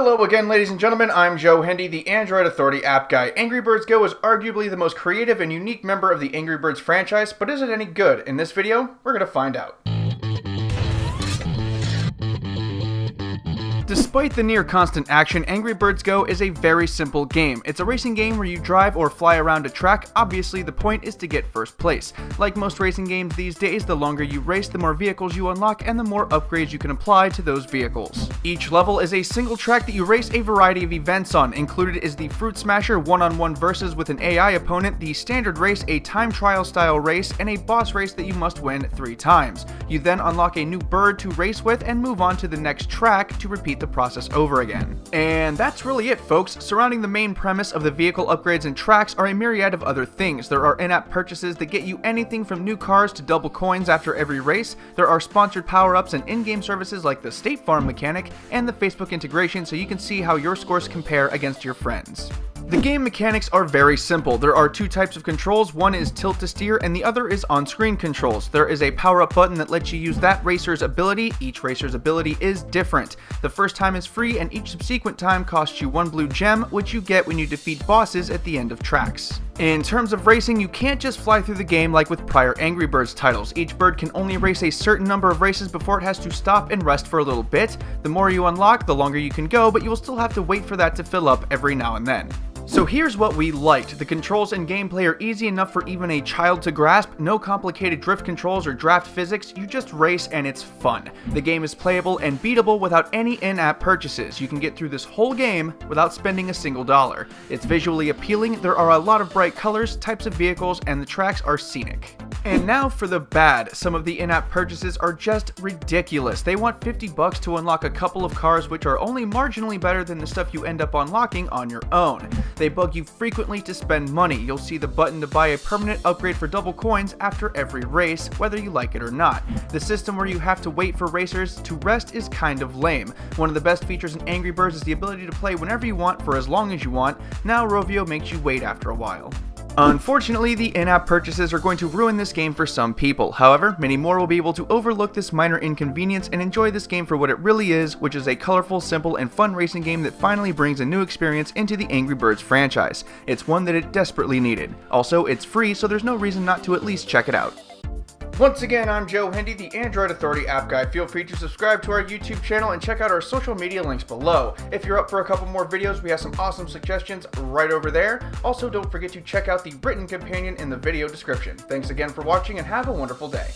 Hello again, ladies and gentlemen. I'm Joe Hendy, the Android Authority app guy. Angry Birds Go is arguably the most creative and unique member of the Angry Birds franchise, but is it any good? In this video, we're going to find out. Despite the near constant action, Angry Birds Go is a very simple game. It's a racing game where you drive or fly around a track. Obviously, the point is to get first place. Like most racing games these days, the longer you race, the more vehicles you unlock and the more upgrades you can apply to those vehicles. Each level is a single track that you race a variety of events on. Included is the Fruit Smasher one-on-one versus with an AI opponent, the standard race, a time trial style race, and a boss race that you must win 3 times. You then unlock a new bird to race with and move on to the next track to repeat the process over again. And that's really it, folks. Surrounding the main premise of the vehicle upgrades and tracks are a myriad of other things. There are in-app purchases that get you anything from new cars to double coins after every race. There are sponsored power-ups and in-game services like the State Farm mechanic and the Facebook integration so you can see how your scores compare against your friends. The game mechanics are very simple. There are 2 types of controls. One is tilt to steer and the other is on-screen controls. There is a power-up button that lets you use that racer's ability. Each racer's ability is different. The first time is free and each subsequent time costs you 1 blue gem, which you get when you defeat bosses at the end of tracks. In terms of racing, you can't just fly through the game like with prior Angry Birds titles. Each bird can only race a certain number of races before it has to stop and rest for a little bit. The more you unlock, the longer you can go, but you will still have to wait for that to fill up every now and then. So here's what we liked. The controls and gameplay are easy enough for even a child to grasp. No complicated drift controls or draft physics, you just race and it's fun. The game is playable and beatable without any in-app purchases. You can get through this whole game without spending a single dollar. It's visually appealing, there are a lot of bright colors, types of vehicles, and the tracks are scenic. And now for the bad. Some of the in-app purchases are just ridiculous. They want $50 to unlock a couple of cars which are only marginally better than the stuff you end up unlocking on your own. They bug you frequently to spend money. You'll see the button to buy a permanent upgrade for double coins after every race, whether you like it or not. The system where you have to wait for racers to rest is kind of lame. One of the best features in Angry Birds is the ability to play whenever you want for as long as you want. Now Rovio makes you wait after a while. Unfortunately, the in-app purchases are going to ruin this game for some people. However, many more will be able to overlook this minor inconvenience and enjoy this game for what it really is, which is a colorful, simple, and fun racing game that finally brings a new experience into the Angry Birds franchise. It's one that it desperately needed. Also, it's free, so there's no reason not to at least check it out. Once again, I'm Joe Hendy, the Android Authority app guy. Feel free to subscribe to our YouTube channel and check out our social media links below. If you're up for a couple more videos, we have some awesome suggestions right over there. Also, don't forget to check out the written companion in the video description. Thanks again for watching and have a wonderful day.